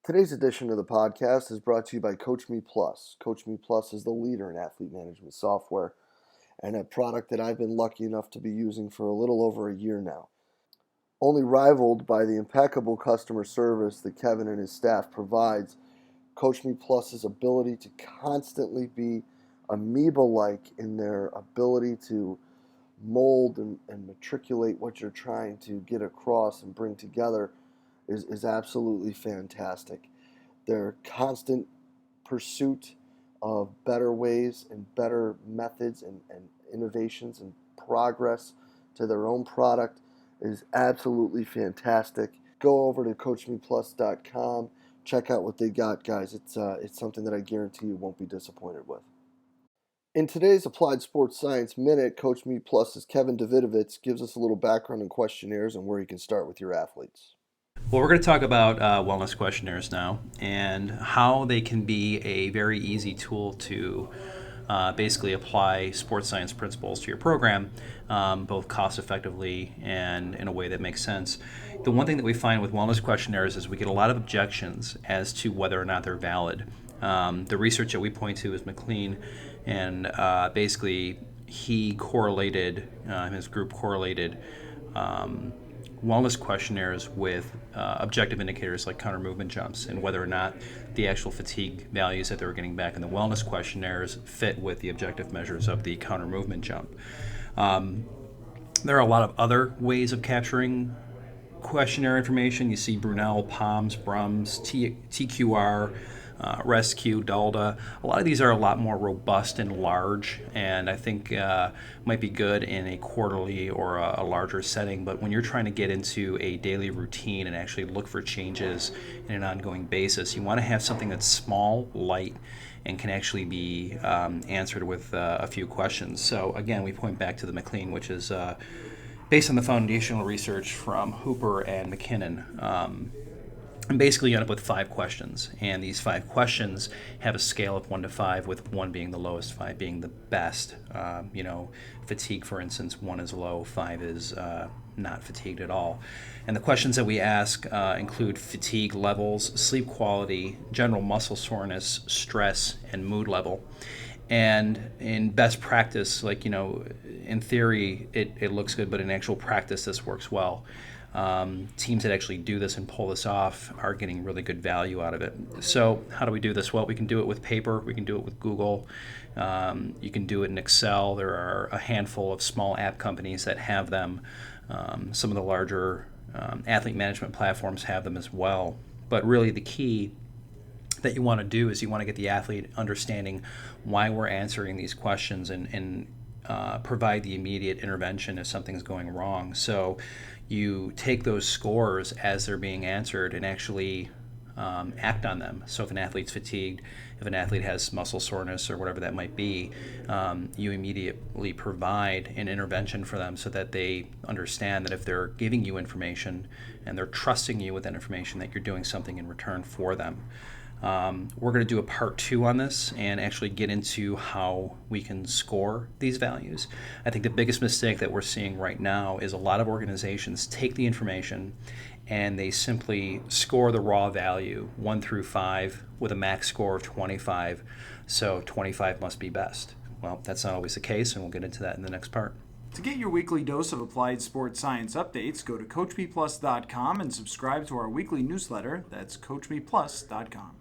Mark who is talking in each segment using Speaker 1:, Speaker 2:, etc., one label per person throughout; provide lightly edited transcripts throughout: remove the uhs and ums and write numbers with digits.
Speaker 1: Today's edition of the podcast is brought to you by Coach Me Plus. Coach Me Plus is the leader in athlete management software and a product that I've been lucky enough to be using for a little over a year now. Only rivaled by the impeccable customer service that Kevin and his staff provides, Coach Me Plus's ability to constantly be amoeba-like in their ability to mold and matriculate what you're trying to get across and bring together is absolutely fantastic. Their constant pursuit of better ways and better methods and innovations and progress to their own product is absolutely fantastic. Go over to coachmeplus.com. Check out what they got, guys. It's something that I guarantee you won't be disappointed with. In today's Applied Sports Science Minute, Coach Me Plus's Kevin Davidovitz gives us a little background on questionnaires and where you can start with your athletes.
Speaker 2: Well, we're going to talk about wellness questionnaires now and how they can be a very easy tool to basically apply sports science principles to your program, both cost effectively and in a way that makes sense. The one thing that we find with wellness questionnaires is we get a lot of objections as to whether or not they're valid. The research that we point to is McLean, and basically he correlated, his group correlated wellness questionnaires with objective indicators like counter movement jumps and whether or not the actual fatigue values that they were getting back in the wellness questionnaires fit with the objective measures of the counter movement jump. There are a lot of other ways of capturing questionnaire information. You see Brunel, POMS, BRUMS, TQR, Rescue, DALDA. A lot of these are a lot more robust and large, and I think might be good in a quarterly or a larger setting. But when you're trying to get into a daily routine and actually look for changes in an ongoing basis, you want to have something that's small, light, and can actually be answered with a few questions. So again, we point back to the McLean, which is based on the foundational research from Hooper and McKinnon. And basically you end up with 5 questions, and these 5 questions have a scale of 1 to 5, with 1 being the lowest, 5 being the best. Fatigue, for instance, 1 is low, 5 is not fatigued at all. And the questions that we ask include fatigue levels, sleep quality, general muscle soreness, stress, and mood level. And in best practice, in theory, it looks good, but in actual practice, this works well. Teams that actually do this and pull this off are getting really good value out of it. So how do we do this? Well, we can do it with paper. We can do it with Google. You can do it in Excel. There are a handful of small app companies that have them. Some of the larger athlete management platforms have them as well. But really the key that you want to do is you want to get the athlete understanding why we're answering these questions and provide the immediate intervention if something's going wrong. So you take those scores as they're being answered and actually act on them. So if an athlete's fatigued, if an athlete has muscle soreness or whatever that might be, you immediately provide an intervention for them so that they understand that if they're giving you information and they're trusting you with that information, that you're doing something in return for them. We're going to do a part 2 on this and actually get into how we can score these values. I think the biggest mistake that we're seeing right now is a lot of organizations take the information and they simply score the raw value 1 through 5 with a max score of 25. So 25 must be best. Well, that's not always the case, and we'll get into that in the next part.
Speaker 3: To get your weekly dose of applied sports science updates, go to coachmeplus.com and subscribe to our weekly newsletter. That's coachmeplus.com.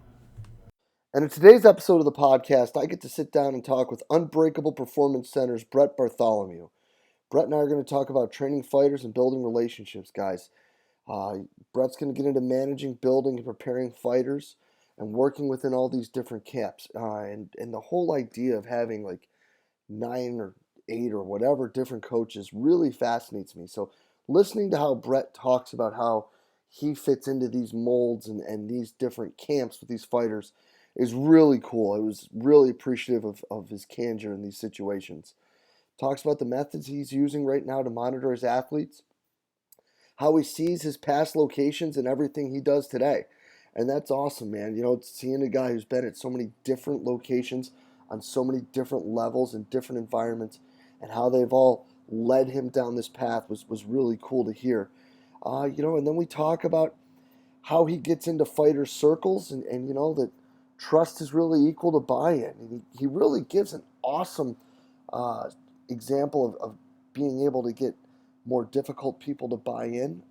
Speaker 1: And in today's episode of the podcast, I get to sit down and talk with Unbreakable Performance Center's Brett Bartholomew. Brett and I are going to talk about training fighters and building relationships, guys. Brett's going to get into managing, building, and preparing fighters and working within all these different camps. And the whole idea of having like 9 or 8 or whatever different coaches really fascinates me. So listening to how Brett talks about how he fits into these molds and these different camps with these fighters is really cool. I was really appreciative of his candor in these situations. Talks about the methods he's using right now to monitor his athletes, how he sees his past locations and everything he does today. And that's awesome, man. Seeing a guy who's been at so many different locations on so many different levels and different environments and how they've all led him down this path was really cool to hear. And then we talk about how he gets into fighters' circles, and that trust is really equal to buy-in. And he really gives an awesome uh, example of being able to get more difficult people to buy in.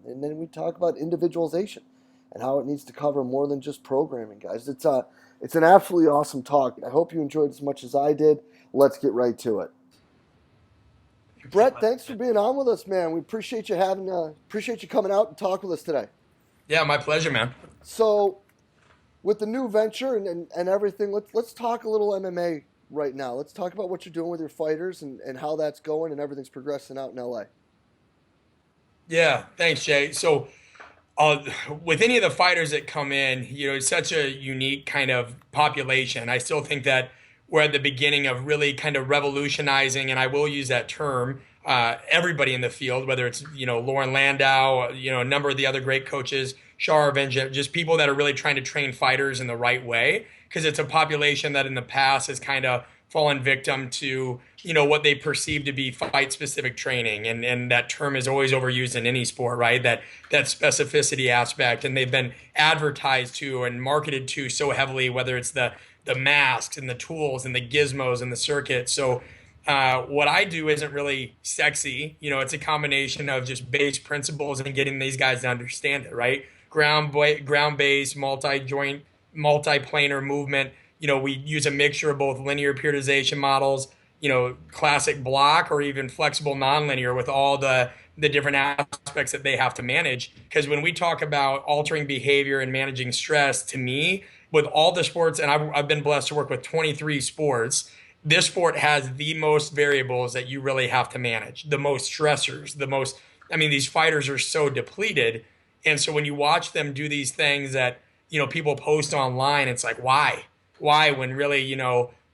Speaker 1: And then we talk about individualization and how it needs to cover more than just programming, guys. It's an absolutely awesome talk. I hope you enjoyed as much as I did. Let's get right to it. Brett, thanks for being on with us, man. We appreciate you appreciate you coming out and talk with us today.
Speaker 4: Yeah, my pleasure, man.
Speaker 1: So, with the new venture and everything, let's talk a little MMA right now. Let's talk about what you're doing with your fighters and how that's going and everything's progressing out in LA.
Speaker 4: Yeah, thanks, Jay. So, with any of the fighters that come in, it's such a unique kind of population. I still think that we're at the beginning of really kind of revolutionizing, and I will use that term, everybody in the field, whether it's, Lauren Landau, a number of the other great coaches, Shar Venja, just people that are really trying to train fighters in the right way, because it's a population that in the past has kind of fallen victim to, what they perceive to be fight-specific training. And that term is always overused in any sport, right? That specificity aspect. And they've been advertised to and marketed to so heavily, whether it's the masks and the tools and the gizmos and the circuit. So what I do isn't really sexy. It's a combination of just base principles and getting these guys to understand it, right? Ground-based, multi-joint, multi-planar movement. We use a mixture of both linear periodization models, classic block, or even flexible nonlinear, with all the different aspects that they have to manage. Because when we talk about altering behavior and managing stress, to me, with all the sports, and I've been blessed to work with 23 sports, this sport has the most variables that you really have to manage, the most stressors, these fighters are so depleted. And so when you watch them do these things that, people post online, it's like, why? When really,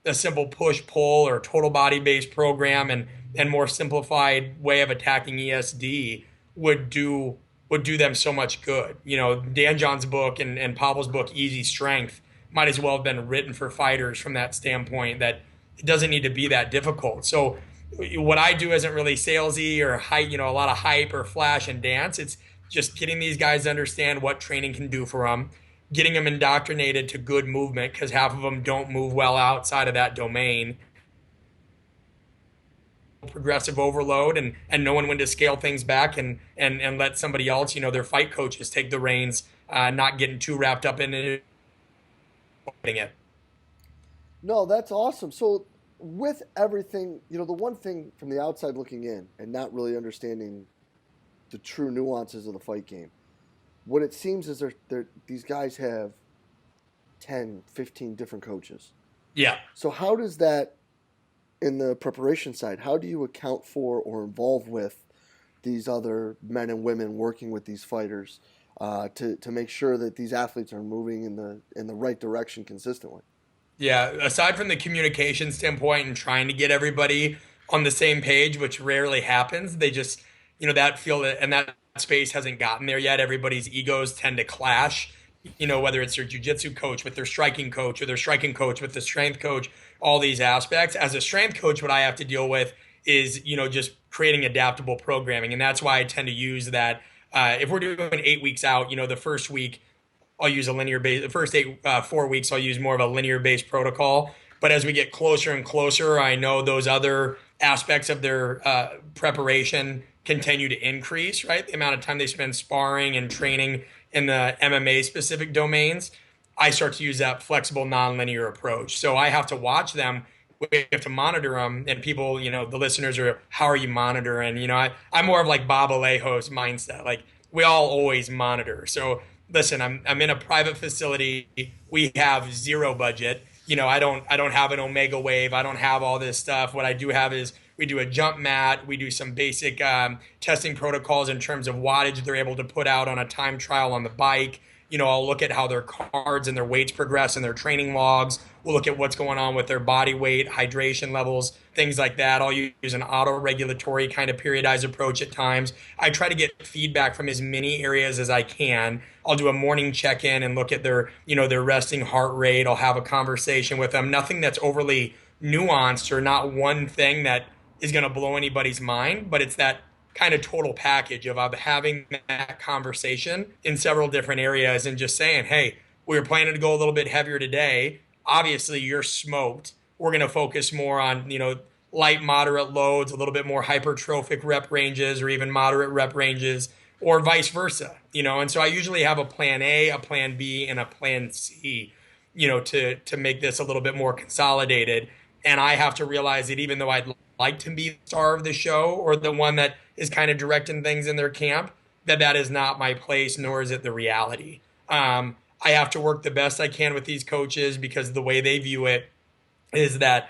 Speaker 4: a simple push-pull or total body-based program and more simplified way of attacking ESD would do them so much good. Dan John's book and Pavel's book, Easy Strength, might as well have been written for fighters from that standpoint, that it doesn't need to be that difficult. So what I do isn't really salesy or hype, a lot of hype or flash and dance. It's just getting these guys to understand what training can do for them, getting them indoctrinated to good movement, because half of them don't move well outside of that domain. Progressive overload and knowing when to scale things back and let somebody else, their fight coaches, take the reins, not getting too wrapped up in it.
Speaker 1: No, that's awesome. So with everything, the one thing from the outside looking in and not really understanding the true nuances of the fight game, what it seems is these guys have 10, 15 different coaches.
Speaker 4: Yeah.
Speaker 1: So how does that, in the preparation side, how do you account for or involve with these other men and women working with these fighters to make sure that these athletes are moving in the right direction consistently?
Speaker 4: Yeah, aside from the communication standpoint and trying to get everybody on the same page, which rarely happens, they just, that field and that space hasn't gotten there yet. Everybody's egos tend to clash, whether it's their jiu-jitsu coach with their striking coach or their striking coach with the strength coach, all these aspects. As a strength coach, what I have to deal with is, just creating adaptable programming. And that's why I tend to use that. If we're doing 8 weeks out, the first week, I'll use a linear base. The first 4 weeks, I'll use more of a linear based protocol. But as we get closer and closer, I know those other aspects of their preparation continue to increase, right? The amount of time they spend sparring and training in the MMA specific domains, I start to use that flexible nonlinear approach. So I have to watch them. We have to monitor them, and people, the listeners are, how are you monitoring? I'm more of like Bob Alejo's mindset. Like, we all always monitor. So listen, I'm in a private facility. We have zero budget. I don't have an Omega Wave. I don't have all this stuff. What I do have is we do a jump mat. We do some basic testing protocols in terms of wattage they're able to put out on a time trial on the bike. I'll look at how their cards and their weights progress in their training logs. We'll look at what's going on with their body weight, hydration levels, things like that. I'll use an auto-regulatory kind of periodized approach at times. I try to get feedback from as many areas as I can. I'll do a morning check-in and look at their resting heart rate. I'll have a conversation with them. Nothing that's overly nuanced or not one thing that is going to blow anybody's mind, but it's that kind of total package of having that conversation in several different areas and just saying, hey, we were planning to go a little bit heavier today. Obviously, you're smoked. We're going to focus more on, light, moderate loads, a little bit more hypertrophic rep ranges or even moderate rep ranges, or vice versa, And so I usually have a plan A, a plan B, and a plan C, to make this a little bit more consolidated. And I have to realize that even though I'd like to be the star of the show or the one that is kind of directing things in their camp, that is not my place, nor is it the reality. I have to work the best I can with these coaches because the way they view it is that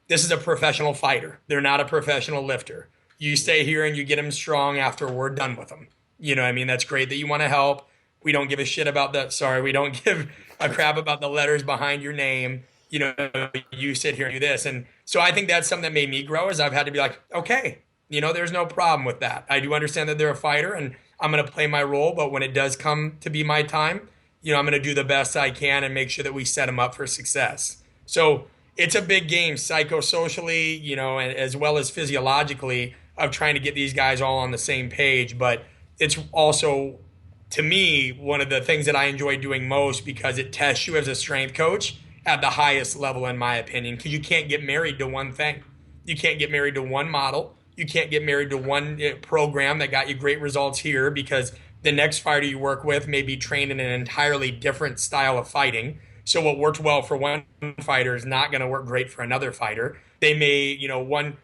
Speaker 4: this is a professional fighter. They're not a professional lifter. You stay here and you get them strong after we're done with them. That's great that you want to help. We don't give a shit about that. Sorry, we don't give a crap about the letters behind your name. You sit here and do this. And so I think that's something that made me grow is I've had to be like, okay, there's no problem with that. I do understand that they're a fighter and I'm going to play my role. But when it does come to be my time, I'm going to do the best I can and make sure that we set them up for success. So it's a big game psychosocially, and as well as physiologically of trying to get these guys all on the same page. But it's also, to me, one of the things that I enjoy doing most because it tests you as a strength coach at the highest level, in my opinion, because you can't get married to one thing. You can't get married to one model. You can't get married to one program that got you great results here because the next fighter you work with may be trained in an entirely different style of fighting. So what worked well for one fighter is not going to work great for another fighter. They may,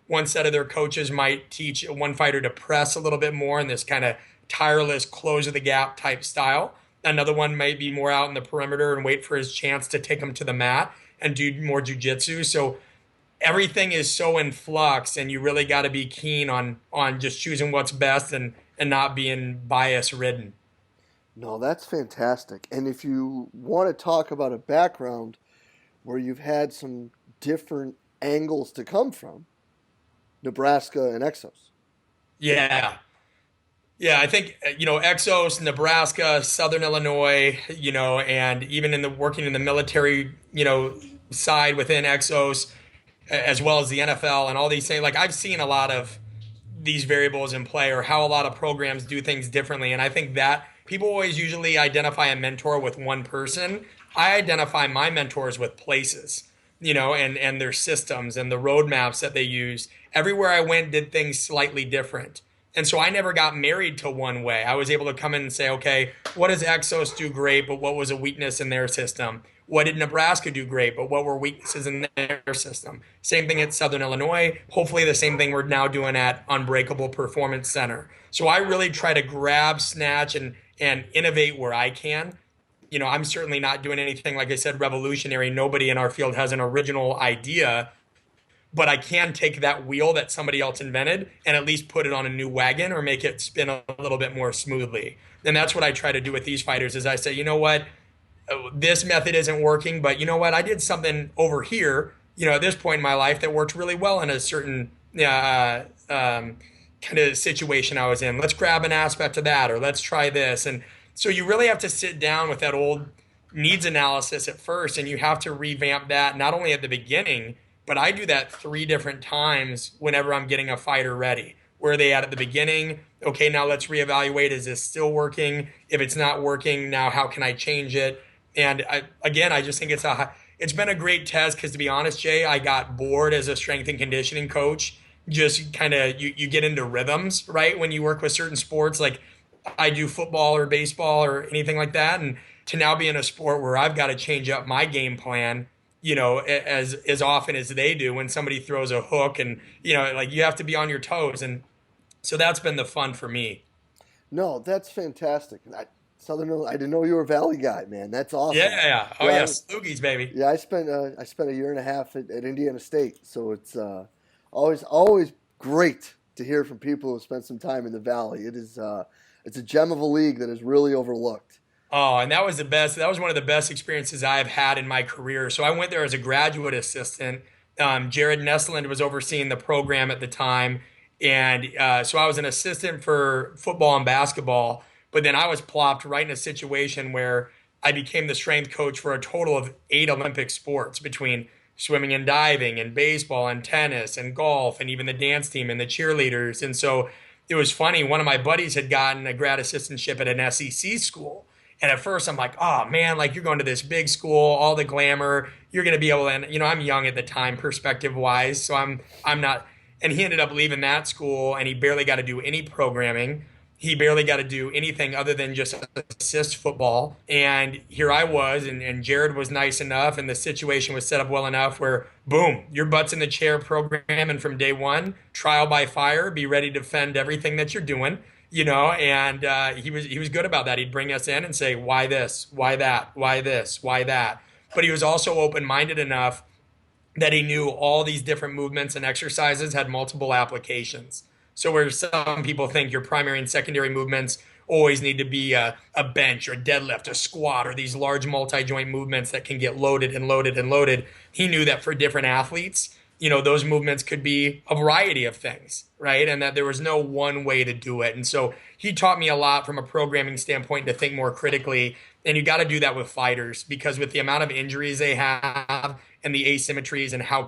Speaker 4: one set of their coaches might teach one fighter to press a little bit more in this kind of tireless close of the gap type style. Another one might be more out in the perimeter and wait for his chance to take him to the mat and do more jujitsu. So everything is so in flux, and you really got to be keen on just choosing what's best and not being bias ridden.
Speaker 1: No, that's fantastic. And if you want to talk about a background where you've had some different angles to come from, Nebraska and Exos.
Speaker 4: Yeah. Yeah, I think, Exos, Nebraska, Southern Illinois, and even working in the military, side within Exos, as well as the NFL and all these things. Like I've seen a lot of these variables in play or how a lot of programs do things differently. And I think that people always usually identify a mentor with one person. I identify my mentors with places, and their systems and the roadmaps that they use. Everywhere I went did things slightly different. And so I never got married to one way. I was able to come in and say, okay, what does Exos do great, but what was a weakness in their system? What did Nebraska do great, but what were weaknesses in their system? Same thing at Southern Illinois. Hopefully the same thing we're now doing at Unbreakable Performance Center. So I really try to grab, snatch, and innovate where I can. I'm certainly not doing anything, like I said, revolutionary. Nobody in our field has an original idea. But I can take that wheel that somebody else invented and at least put it on a new wagon or make it spin a little bit more smoothly. And that's what I try to do with these fighters is I say, you know what, this method isn't working, but you know what, I did something over here, at this point in my life that worked really well in a certain kind of situation I was in. Let's grab an aspect of that, or let's try this. And so you really have to sit down with that old needs analysis at first, and you have to revamp that not only at the beginning, but I do that 3 different times whenever I'm getting a fighter ready. Where are they at the beginning? Okay, now let's reevaluate. Is this still working? If it's not working, now how can I change it? And I just think it's been a great test because, to be honest, Jay, I got bored as a strength and conditioning coach. Just kind of you get into rhythms, right? When you work with certain sports, like I do football or baseball or anything like that, and to now be in a sport where I've got to change up my game plan, as often as they do when somebody throws a hook, and like you have to be on your toes. And so that's been the fun for me.
Speaker 1: No, that's fantastic. I didn't know you were a Valley guy, man. That's awesome.
Speaker 4: Yeah. Oh yeah, Sloogies, baby.
Speaker 1: Yeah, I spent a year and a half at Indiana State, so it's always great to hear from people who spent some time in the Valley. It's a gem of a league that is really overlooked.
Speaker 4: Oh, and that was the best. That was one of the best experiences I've had in my career. So I went there as a graduate assistant. Jared Nestland was overseeing the program at the time. And so I was an assistant for football and basketball. But then I was plopped right in a situation where I became the strength coach for a total of 8 Olympic sports between swimming and diving and baseball and tennis and golf and even the dance team and the cheerleaders. And so it was funny. One of my buddies had gotten a grad assistantship at an SEC school. And at first I'm like, oh man, like you're going to this big school, all the glamour, you're going to be able to, and I'm young at the time perspective wise. So I'm not, and he ended up leaving that school and he barely got to do any programming. He barely got to do anything other than just assist football. And here I was, and Jared was nice enough, and the situation was set up well enough where, boom, your butt's in the chair programming from day one, trial by fire, be ready to defend everything that you're doing, And he was good about that. He'd bring us in and say, why this, why that, why this, why that. But he was also open-minded enough that he knew all these different movements and exercises had multiple applications. So where some people think your primary and secondary movements always need to be a bench or deadlift, a squat, or these large multi-joint movements that can get loaded and loaded and loaded, he knew that for different athletes, those movements could be a variety of things, right? And that there was no one way to do it. And so he taught me a lot from a programming standpoint to think more critically. And you got to do that with fighters, because with the amount of injuries they have and the asymmetries and how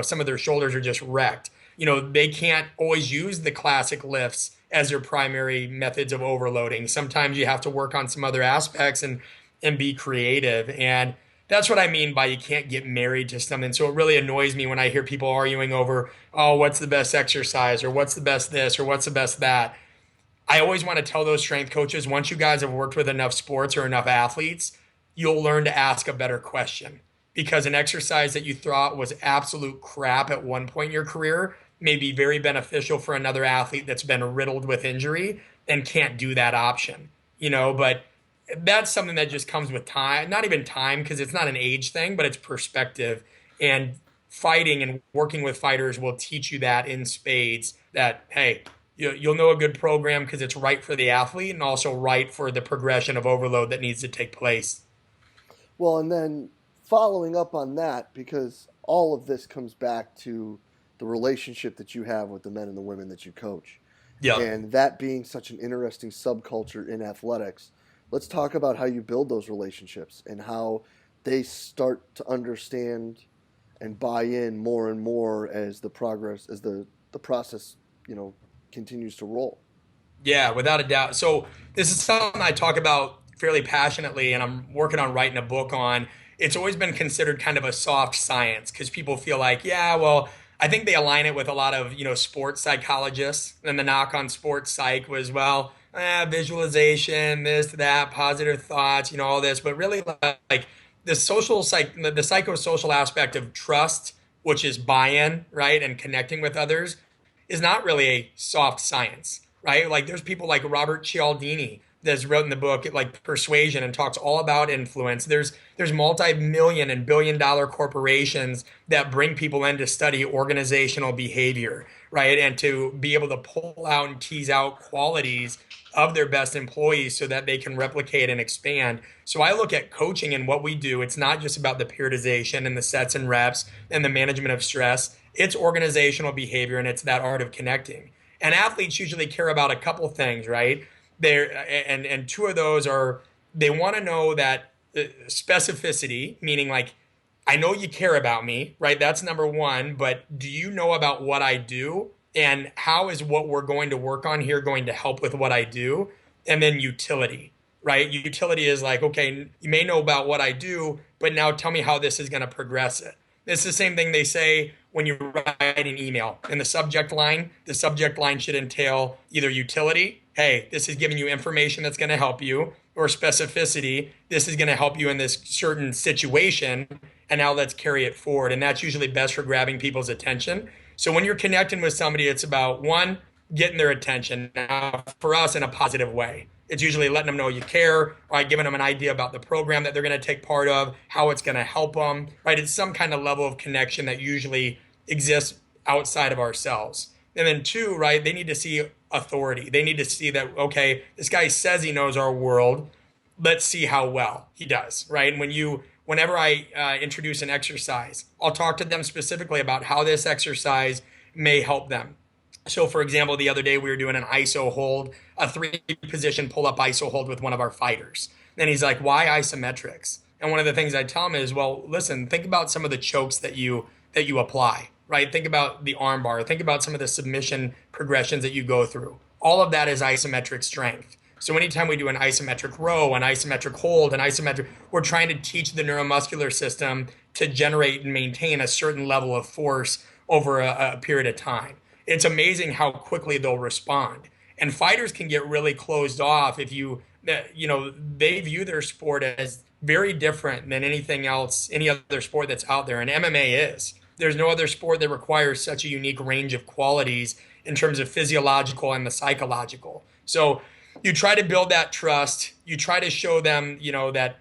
Speaker 4: some of their shoulders are just wrecked. They can't always use the classic lifts as their primary methods of overloading. Sometimes you have to work on some other aspects and be creative. And that's what I mean by you can't get married to something. So it really annoys me when I hear people arguing over, oh, what's the best exercise, or what's the best this, or what's the best that. I always want to tell those strength coaches, once you guys have worked with enough sports or enough athletes, you'll learn to ask a better question. Because an exercise that you thought was absolute crap at one point in your career may be very beneficial for another athlete that's been riddled with injury and can't do that option, but that's something that just comes with time, not even time, because it's not an age thing, but it's perspective. And fighting and working with fighters will teach you that in spades, that, hey, you'll know a good program because it's right for the athlete and also right for the progression of overload that needs to take place.
Speaker 1: Well, and then following up on that, because all of this comes back to the relationship that you have with the men and the women that you coach.
Speaker 4: Yeah.
Speaker 1: And that being such an interesting subculture in athletics, let's talk about how you build those relationships and how they start to understand and buy in more and more as the process, continues to roll.
Speaker 4: Yeah, without a doubt. So this is something I talk about fairly passionately, and I'm working on writing a book on. It's always been considered kind of a soft science because people feel like, yeah, well, I think they align it with a lot of, sports psychologists. And the knock on sports psych was, well, visualization, this, that, positive thoughts, all this. But really, like the psychosocial aspect of trust, which is buy-in, right, and connecting with others, is not really a soft science, right? Like there's people like Robert Cialdini that's wrote in the book like Persuasion and talks all about influence. There's multi-million and billion-dollar corporations that bring people in to study organizational behavior, right? And to be able to pull out and tease out qualities of their best employees so that they can replicate and expand. So I look at coaching and what we do. It's not just about the periodization and the sets and reps and the management of stress. It's organizational behavior, and it's that art of connecting. And athletes usually care about a couple things, right? And two of those are, they want to know that specificity, meaning like, I know you care about me, right? That's number one, but do you know about what I do? And how is what we're going to work on here going to help with what I do? And then utility, right? Utility is like, okay, you may know about what I do, but now tell me how this is going to progress it. It's the same thing they say when you write an email. In the subject line should entail either utility, hey, this is giving you information that's going to help you, or specificity, this is going to help you in this certain situation, and now let's carry it forward. And that's usually best for grabbing people's attention. So when you're connecting with somebody, it's about, one, getting their attention. Now, for us, in a positive way. It's usually letting them know you care, right? Giving them an idea about the program that they're going to take part of, how it's going to help them, right? It's some kind of level of connection that usually exists outside of ourselves. And then two, right? They need to see authority. They need to see that, okay, this guy says he knows our world. Let's see how well he does, right? And whenever I introduce an exercise, I'll talk to them specifically about how this exercise may help them. So for example, the other day we were doing an ISO hold, a 3-position pull-up ISO hold with one of our fighters. And he's like, why isometrics? And one of the things I tell him is, well, listen, think about some of the chokes that you apply, right? Think about the arm bar. Think about some of the submission progressions that you go through. all of that is isometric strength. So anytime we do an isometric row, an isometric hold, an isometric, we're trying to teach the neuromuscular system to generate and maintain a certain level of force over a period of time. It's amazing how quickly they'll respond. And fighters can get really closed off if they view their sport as very different than anything else, any other sport that's out there. And MMA is. There's no other sport that requires such a unique range of qualities in terms of physiological and the psychological. So you try to build that trust. You try to show them, that,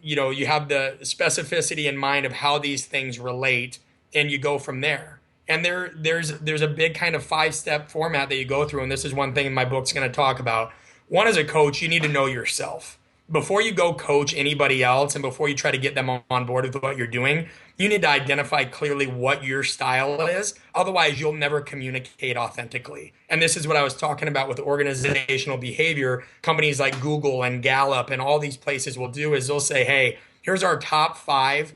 Speaker 4: you have the specificity in mind of how these things relate, and you go from there. And there's a big kind of 5-step format that you go through. And this is one thing in my book's going to talk about. One, as a coach, you need to know yourself. Before you go coach anybody else and before you try to get them on board with what you're doing, you need to identify clearly what your style is. Otherwise, you'll never communicate authentically. And this is what I was talking about with organizational behavior. Companies like Google and Gallup and all these places will do is they'll say, hey, here's our top 5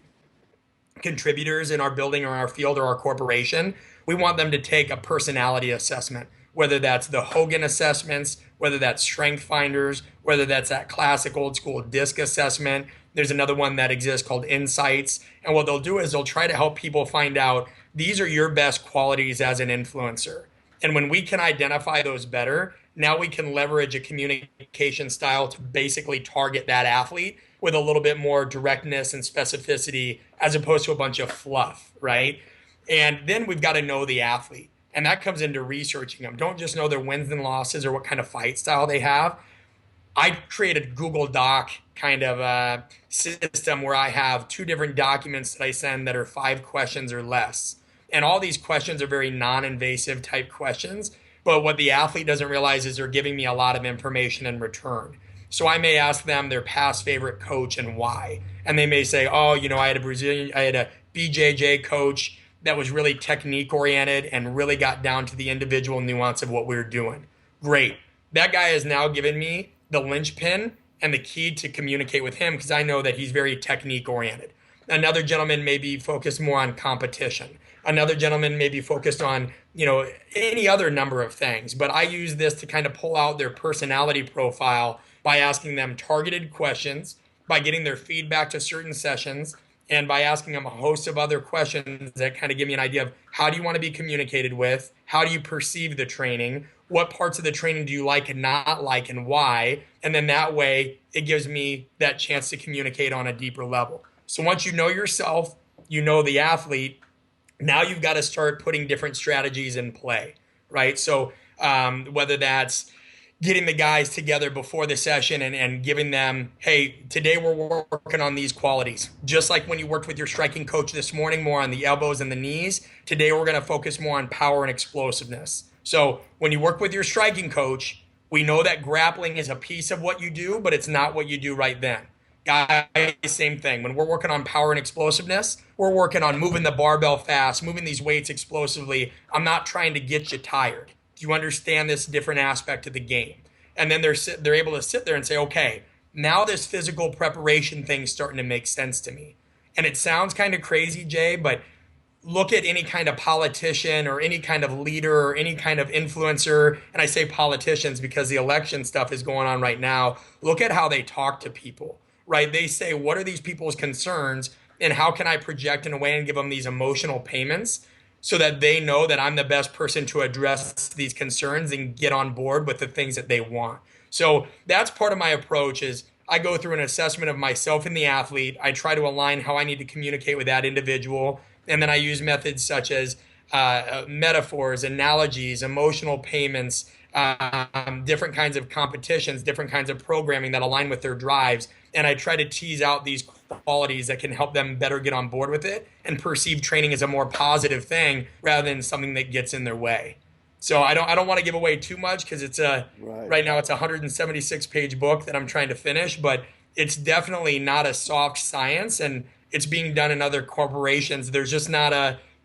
Speaker 4: contributors in our building or our field or our corporation. We want them to take a personality assessment, whether that's the Hogan assessments, whether that's Strength Finders, whether that's that classic old school DISC assessment. There's another one that exists called Insights. And what they'll do is they'll try to help people find out these are your best qualities as an influencer. And when we can identify those better, now we can leverage a communication style to basically target that athlete with a little bit more directness and specificity as opposed to a bunch of fluff, right? And then we've got to know the athlete. And that comes into researching them. Don't just know their wins and losses or what kind of fight style they have. I created a Google Doc kind of a system where I have 2 different documents that I send that are 5 questions or less. And all these questions are very non-invasive type questions. But what the athlete doesn't realize is they're giving me a lot of information in return. So I may ask them their past favorite coach and why. And they may say, oh, I had a BJJ coach that was really technique oriented and really got down to the individual nuance of what we were doing. Great. That guy has now given me the linchpin and the key to communicate with him because I know that he's very technique oriented. Another gentleman may be focused more on competition. Another gentleman may be focused on, any other number of things. But I use this to kind of pull out their personality profile by asking them targeted questions, by getting their feedback to certain sessions, and by asking them a host of other questions that kind of give me an idea of how do you want to be communicated with? How do you perceive the training? What parts of the training do you like and not like and why? And then that way it gives me that chance to communicate on a deeper level. So once you know yourself, you know the athlete, now you've got to start putting different strategies in play, right? So whether that's getting the guys together before the session and giving them, hey, today we're working on these qualities. Just like when you worked with your striking coach this morning, more on the elbows and the knees, today we're going to focus more on power and explosiveness. So when you work with your striking coach, we know that grappling is a piece of what you do, but it's not what you do right then. Guys, same thing. When we're working on power and explosiveness, we're working on moving the barbell fast, moving these weights explosively. I'm not trying to get you tired. Do you understand this different aspect of the game? And then they're able to sit there and say, okay, now this physical preparation thing's starting to make sense to me. And it sounds kind of crazy, Jay, but look at any kind of politician or any kind of leader or any kind of influencer. And I say politicians because the election stuff is going on right now. Look at how they talk to people, right? They say, what are these people's concerns? And how can I project in a way and give them these emotional payments so that they know that I'm the best person to address these concerns and get on board with the things that they want. So that's part of my approach is I go through an assessment of myself and the athlete. I try to align how I need to communicate with that individual. And then I use methods such as metaphors, analogies, emotional payments, different kinds of competitions, different kinds of programming that align with their drives. And I try to tease out these qualities that can help them better get on board with it and perceive training as a more positive thing rather than something that gets in their way. So I don't want to give away too much because it's right now it's a 176-page book that I'm trying to finish, but it's definitely not a soft science and it's being done in other corporations. There's just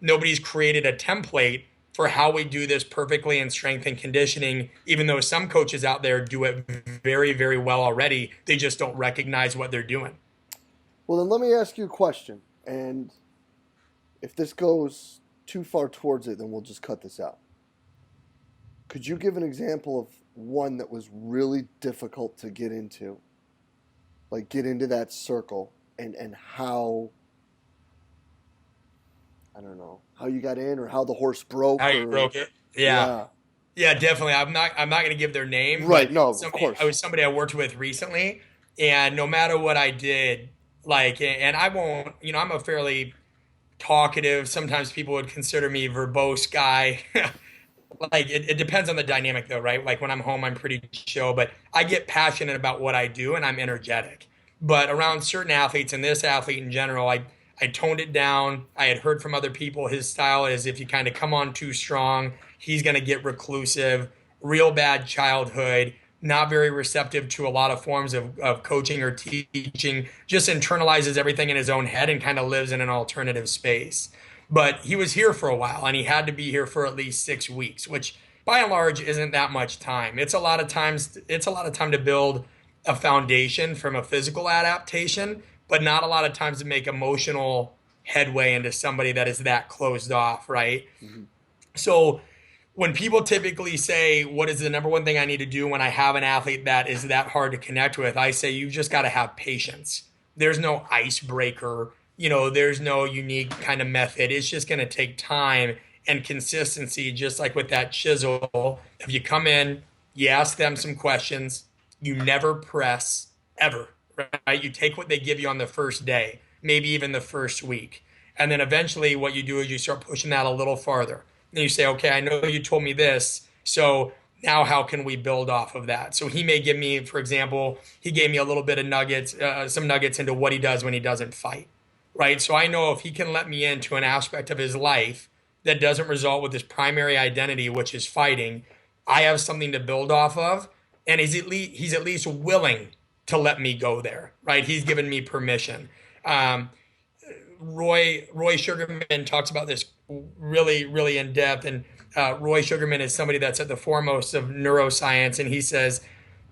Speaker 4: nobody's created a template for how we do this perfectly in strength and conditioning, even though some coaches out there do it very, very well already. They just don't recognize what they're doing.
Speaker 1: Well, then let me ask you a question. And if this goes too far towards it, then we'll just cut this out. Could you give an example of one that was really difficult to get into? Like get into that circle and how, I don't know, how you got in or how the horse
Speaker 4: How
Speaker 1: broke
Speaker 4: you
Speaker 1: or
Speaker 4: broke it? Yeah.
Speaker 1: yeah.
Speaker 4: Yeah, definitely. I'm not going to give their name,
Speaker 1: Right,
Speaker 4: but
Speaker 1: no, of
Speaker 4: somebody I
Speaker 1: course.
Speaker 4: was somebody I worked with recently, and no matter what I did, like, and I won't, I'm a fairly talkative. Sometimes people would consider me verbose guy. Like it depends on the dynamic though, right? Like when I'm home, I'm pretty chill, but I get passionate about what I do and I'm energetic. But around certain athletes and this athlete in general, I toned it down. I had heard from other people his style is if you kind of come on too strong, he's going to get reclusive, real bad childhood, not very receptive to a lot of forms of coaching or teaching, just internalizes everything in his own head and kind of lives in an alternative space. But he was here for a while and he had to be here for at least 6 weeks, which by and large isn't that much time. It's a lot of time to build a foundation from a physical adaptation, but not a lot of times to make emotional headway into somebody that is that closed off, right?
Speaker 1: Hmm.
Speaker 4: So when people typically say, what is the number one thing I need to do when I have an athlete that is that hard to connect with? I say, you've just got to have patience. There's no icebreaker, there's no unique kind of method. It's just going to take time and consistency, just like with that chisel. If you come in, you ask them some questions, you never press ever, right? You take what they give you on the first day, maybe even the first week. And then eventually what you do is you start pushing that a little farther. Then you say, okay, I know you told me this. So now how can we build off of that? So he may give me, for example, he gave me a little bit of nuggets, some nuggets into what he does when he doesn't fight, right? So I know if he can let me into an aspect of his life that doesn't result with his primary identity, which is fighting, I have something to build off of. And he's at least willing to let me go there, right? He's given me permission. Um, Roy Sugarman talks about this really, really in depth. And Roy Sugarman is somebody that's at the foremost of neuroscience. And he says,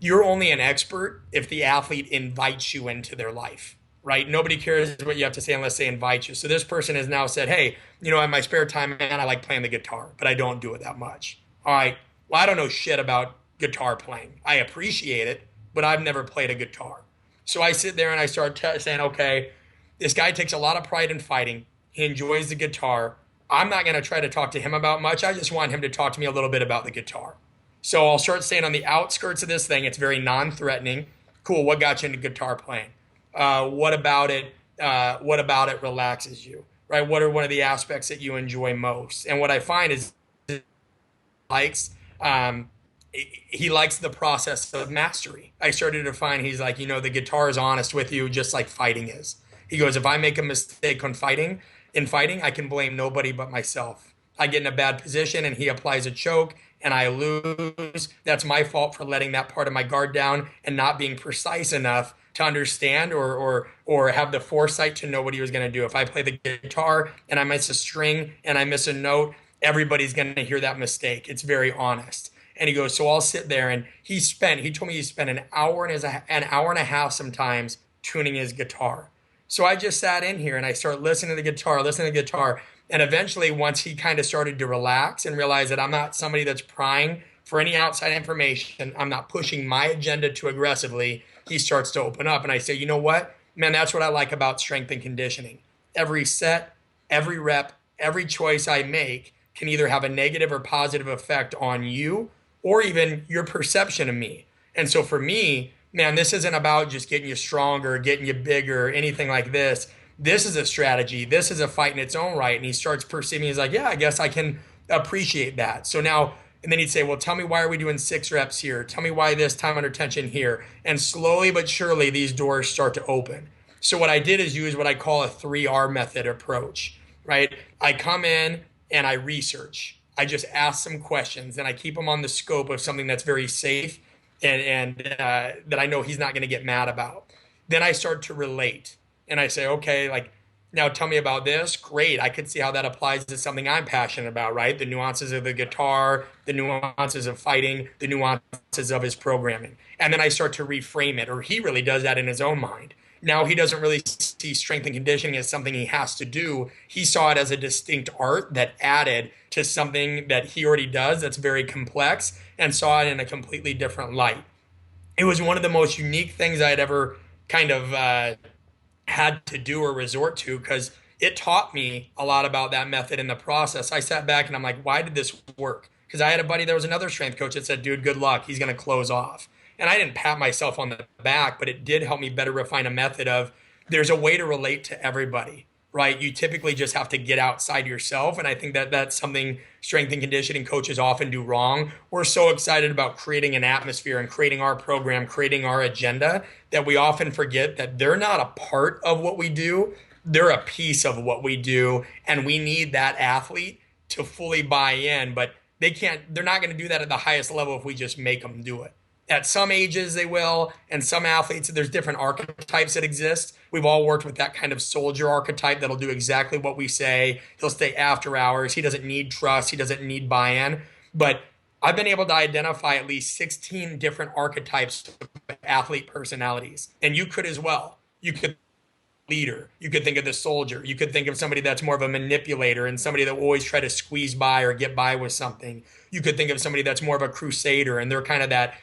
Speaker 4: you're only an expert if the athlete invites you into their life, right? Nobody cares what you have to say unless they invite you. So this person has now said, hey, in my spare time, man, I like playing the guitar, but I don't do it that much. All right. Well, I don't know shit about guitar playing. I appreciate it, but I've never played a guitar. So I sit there and I start saying, okay, this guy takes a lot of pride in fighting. He enjoys the guitar. I'm not going to try to talk to him about much. I just want him to talk to me a little bit about the guitar. So I'll start saying on the outskirts of this thing, it's very non-threatening. Cool. What got you into guitar playing? What about it? What about it relaxes you? Right? What are one of the aspects that you enjoy most? And what I find is likes um, he likes the process of mastery. I started to find he's like, the guitar is honest with you, just like fighting is. He goes, if I make a mistake in fighting, I can blame nobody but myself. I get in a bad position and he applies a choke and I lose. That's my fault for letting that part of my guard down and not being precise enough to understand or have the foresight to know what he was going to do. If I play the guitar and I miss a string and I miss a note, everybody's going to hear that mistake. It's very honest. And he goes, so I'll sit there and he told me he spent an hour and a half sometimes tuning his guitar. So I just sat in here and I started listening to the guitar. And eventually, once he kind of started to relax and realize that I'm not somebody that's prying for any outside information, I'm not pushing my agenda too aggressively, he starts to open up. And I say, you know what? Man, that's what I like about strength and conditioning. Every set, every rep, every choice I make can either have a negative or positive effect on you or even your perception of me. And so for me, man, this isn't about just getting you stronger, getting you bigger, anything like this. This is a strategy. This is a fight in its own right. And he starts perceiving, he's like, yeah, I guess I can appreciate that. So now, and then he'd say, well, tell me why are we doing 6 reps here? Tell me why this time under tension here. And slowly but surely, these doors start to open. So what I did is use what I call a 3R method approach, right? I come in and I research. I just ask some questions and I keep them on the scope of something that's very safe and that I know he's not going to get mad about. Then I start to relate and I say, okay, like, now tell me about this. Great. I could see how that applies to something I'm passionate about, right? The nuances of the guitar, the nuances of fighting, the nuances of his programming. And then I start to reframe it, or he really does that in his own mind. now he doesn't really see strength and conditioning as something he has to do. He saw it as a distinct art that added to something that he already does that's very complex, and saw it in a completely different light. It was one of the most unique things I had ever kind of had to do or resort to, because it taught me a lot about that method in the process. I sat back and I'm like, why did this work? Because I had a buddy that was another strength coach that said, dude, good luck. He's going to close off. And I didn't pat myself on the back, but it did help me better refine a method of there's a way to relate to everybody, right? You typically just have to get outside yourself. And I think that that's something strength and conditioning coaches often do wrong. We're so excited about creating an atmosphere and creating our program, creating our agenda, that we often forget that they're not a part of what we do. They're a piece of what we do. And we need that athlete to fully buy in, but they're not going to do that at the highest level if we just make them do it. At some ages they will, and some athletes, there's different archetypes that exist. We've all worked with that kind of soldier archetype that'll do exactly what we say. He'll stay after hours. He doesn't need trust. He doesn't need buy-in. But I've been able to identify at least 16 different archetypes of athlete personalities. And you could as well. You could leader. You could think of the soldier. You could think of somebody that's more of a manipulator and somebody that will always try to squeeze by or get by with something. You could think of somebody that's more of a crusader and they're kind of that,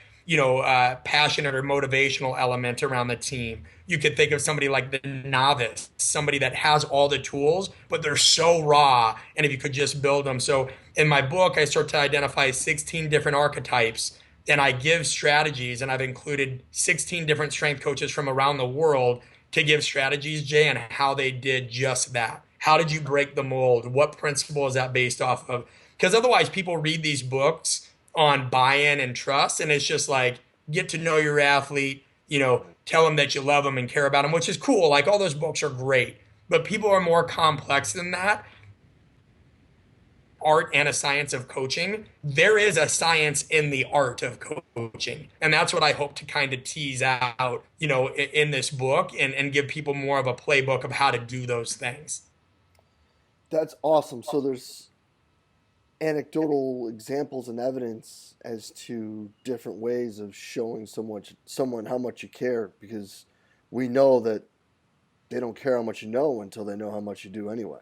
Speaker 4: passionate or motivational element around the team. You could think of somebody like the novice, somebody that has all the tools, but they're so raw. And if you could just build them. So in my book, I start to identify 16 different archetypes, and I give strategies, and I've included 16 different strength coaches from around the world to give strategies, Jay, and how they did just that. How did you break the mold? What principle is that based off of? Because otherwise people read these books on buy-in and trust, and it's just like, get to know your athlete, tell them that you love them and care about them, which is cool. Like, all those books are great, but people are more complex than that. Art and a science of coaching. There is a science in the art of coaching. And that's what I hope to kind of tease out, in this book, and give people more of a playbook of how to do those things.
Speaker 1: That's awesome. So there's anecdotal examples and evidence as to different ways of showing someone how much you care, because we know that they don't care how much you know until they know how much you do anyway.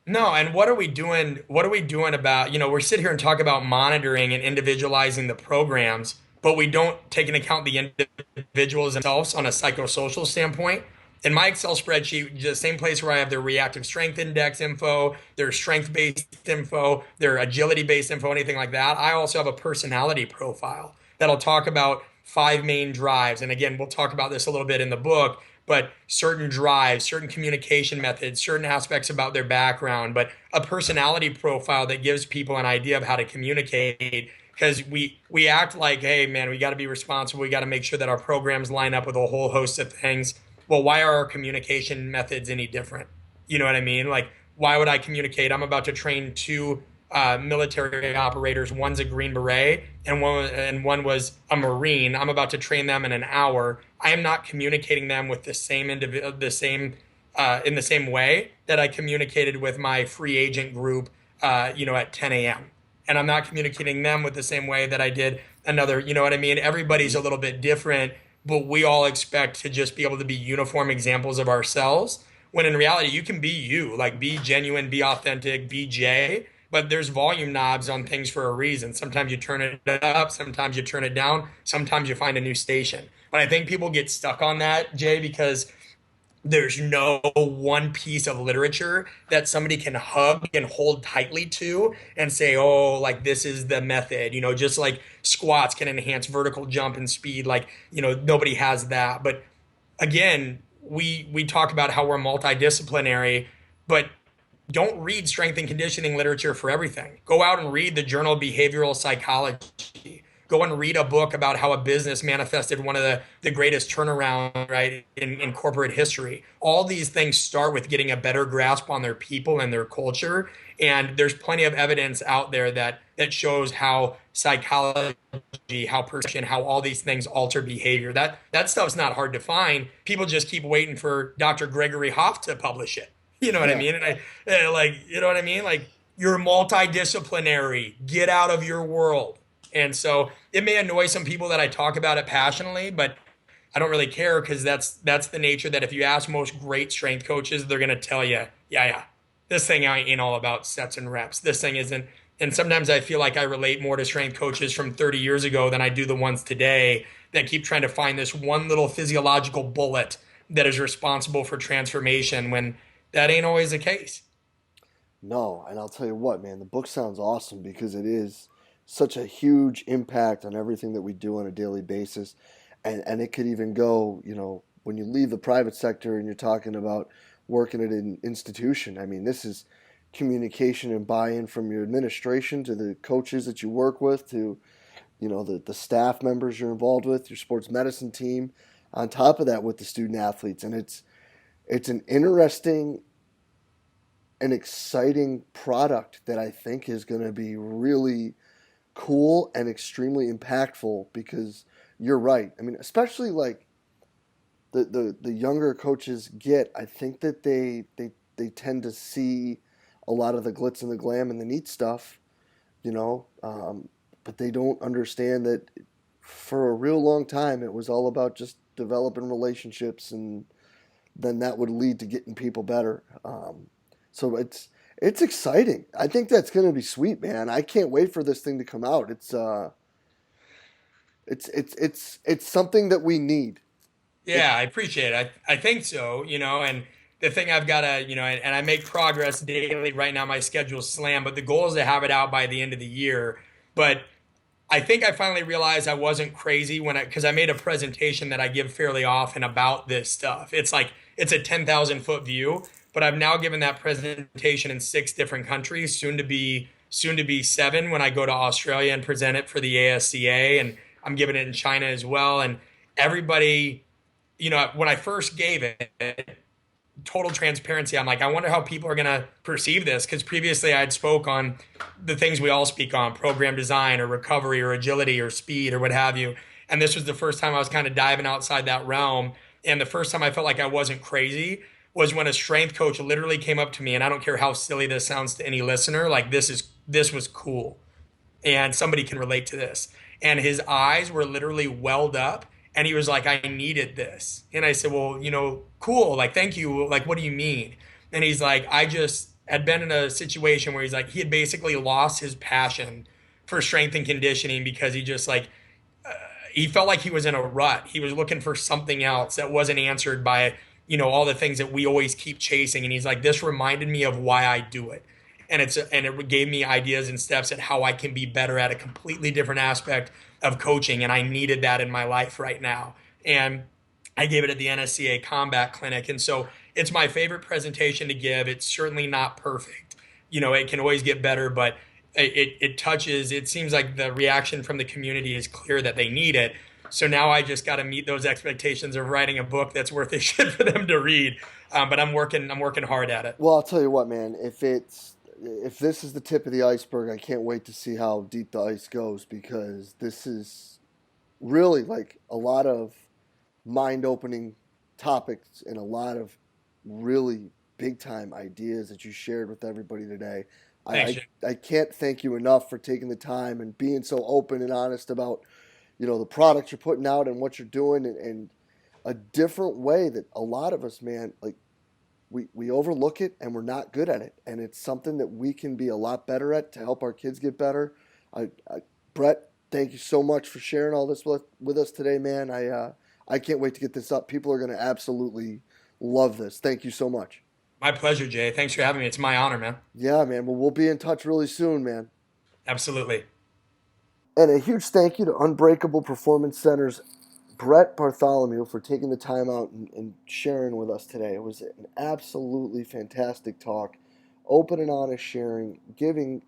Speaker 4: No, and what are we doing? What are we doing about, we're sitting here and talk about monitoring and individualizing the programs, but we don't take into account the individuals themselves on a psychosocial standpoint. In my Excel spreadsheet, the same place where I have their reactive strength index info, their strength-based info, their agility-based info, anything like that, I also have a personality profile that'll talk about 5 main drives. And again, we'll talk about this a little bit in the book, but certain drives, certain communication methods, certain aspects about their background, but a personality profile that gives people an idea of how to communicate. Because we act like, hey, man, we got to be responsible. We got to make sure that our programs line up with a whole host of things. Well, why are our communication methods any different? You know what I mean? Like, why would I communicate? I'm about to train 2 military operators. One's a Green Beret and one was a Marine. I'm about to train them in an hour. I am not communicating them with the same in the same way that I communicated with my free agent group, at 10 a.m. And I'm not communicating them with the same way that I did another. You know what I mean? Everybody's a little bit different, but we all expect to just be able to be uniform examples of ourselves. When in reality, you can be you, like, be genuine, be authentic, be Jay. But there's volume knobs on things for a reason. Sometimes you turn it up, sometimes you turn it down, sometimes you find a new station. But I think people get stuck on that, Jay, because there's no one piece of literature that somebody can hug and hold tightly to and say, oh, like, this is the method, just like squats can enhance vertical jump and speed. Like, nobody has that. But again, we talk about how we're multidisciplinary, but don't read strength and conditioning literature for everything. Go out and read the Journal of Behavioral Psychology. Go and read a book about how a business manifested one of the greatest turnaround, right, in corporate history. All these things start with getting a better grasp on their people and their culture. And there's plenty of evidence out there that shows how psychology, how perception, how all these things alter behavior. That stuff's not hard to find. People just keep waiting for Dr. Gregory Hoff to publish it. You know what I mean? And you know what I mean? Like, you're multidisciplinary. Get out of your world. And so it may annoy some people that I talk about it passionately, but I don't really care because that's the nature that if you ask most great strength coaches, they're gonna tell you, yeah, this thing ain't all about sets and reps. This thing isn't. And sometimes I feel like I relate more to strength coaches from 30 years ago than I do the ones today that keep trying to find this one little physiological bullet that is responsible for transformation when that ain't always the case.
Speaker 1: No, and I'll tell you what, man, the book sounds awesome because it is such a huge impact on everything that we do on a daily basis. And it could even go, when you leave the private sector and you're talking about working at an institution. I mean, this is communication and buy-in from your administration to the coaches that you work with to, the staff members you're involved with, your sports medicine team, on top of that with the student athletes. And it's an interesting an exciting product that I think is going to be really cool and extremely impactful because you're right. I mean, especially like the younger coaches get, I think that they tend to see a lot of the glitz and the glam and the neat stuff, but they don't understand that for a real long time it was all about just developing relationships and then that would lead to getting people better. So it's exciting. I think that's going to be sweet, man. I can't wait for this thing to come out. It's something that we need. It,
Speaker 4: Yeah, I appreciate it. I think so, and the thing I've got to, and I make progress daily right now. My schedule's slammed, but the goal is to have it out by the end of the year. But I think I finally realized I wasn't crazy because I made a presentation that I give fairly often about this stuff. It's like, it's a 10,000 foot view, but I've now given that presentation in 6 different countries, soon to be 7 when I go to Australia and present it for the ASCA. And I'm giving it in China as well. And everybody, when I first gave it, total transparency, I'm like, I wonder how people are going to perceive this, because previously I'd spoke on the things we all speak on: program design or recovery or agility or speed or what have you. And this was the first time I was kind of diving outside that realm. And the first time I felt like I wasn't crazy was when a strength coach literally came up to me, and I don't care how silly this sounds to any listener, like, this was cool and somebody can relate to this. And his eyes were literally welled up and he was like, I needed this. And I said, well, cool. Like, thank you. Like, what do you mean? And he's like, I just had been in a situation where he's like, he had basically lost his passion for strength and conditioning because he just like, he felt like he was in a rut. He was looking for something else that wasn't answered by, all the things that we always keep chasing. And he's like, this reminded me of why I do it. And it gave me ideas and steps at how I can be better at a completely different aspect of coaching. And I needed that in my life right now. And I gave it at the NSCA Combat Clinic. And so it's my favorite presentation to give. It's certainly not perfect. It can always get better, but it seems like the reaction from the community is clear that they need it. So now I just got to meet those expectations of writing a book that's worth a shit for them to read. But I'm working hard at it.
Speaker 1: well, I'll tell you what, man. If this is the tip of the iceberg, I can't wait to see how deep the ice goes because this is really like a lot of mind-opening topics and a lot of really big-time ideas that you shared with everybody today.
Speaker 4: Thanks,
Speaker 1: I,
Speaker 4: Jim.
Speaker 1: I can't thank you enough for taking the time and being so open and honest about the products you're putting out and what you're doing and a different way that a lot of us, man, like we overlook it and we're not good at it. And it's something that we can be a lot better at to help our kids get better. Brett, thank you so much for sharing all this with us today, man. I can't wait to get this up. People are going to absolutely love this. Thank you so much.
Speaker 4: My pleasure, Jay. Thanks for having me. It's my honor, man.
Speaker 1: Yeah, man. Well, we'll be in touch really soon, man.
Speaker 4: Absolutely.
Speaker 1: And a huge thank you to Unbreakable Performance Center's Brett Bartholomew for taking the time out and sharing with us today. It was an absolutely fantastic talk, open and honest sharing, giving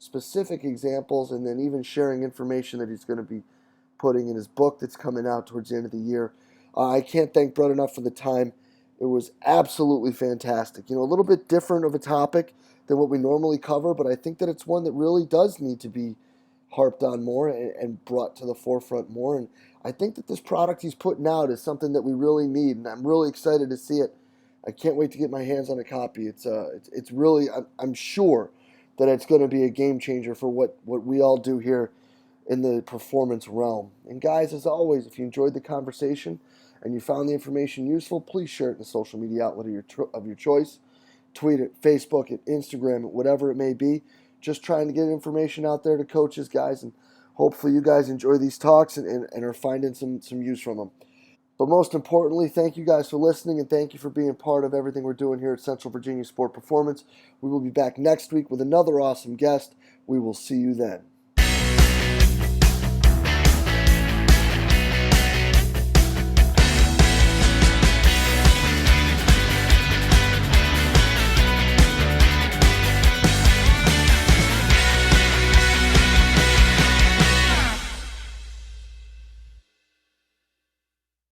Speaker 1: specific examples, and then even sharing information that he's going to be putting in his book that's coming out towards the end of the year. I can't thank Brett enough for the time. It was absolutely fantastic. A little bit different of a topic than what we normally cover, but I think that it's one that really does need to be harped on more and brought to the forefront more. And I think that this product he's putting out is something that we really need, and I'm really excited to see it. I can't wait to get my hands on a copy. It's really, I'm sure that it's going to be a game changer for what we all do here in the performance realm. And guys, as always, if you enjoyed the conversation and you found the information useful, please share it in a social media outlet of your choice. Tweet it, Facebook it, Instagram it, whatever it may be. Just trying to get information out there to coaches, guys, and hopefully you guys enjoy these talks and are finding some use from them. But most importantly, thank you guys for listening, and thank you for being part of everything we're doing here at Central Virginia Sport Performance. We will be back next week with another awesome guest. We will see you then.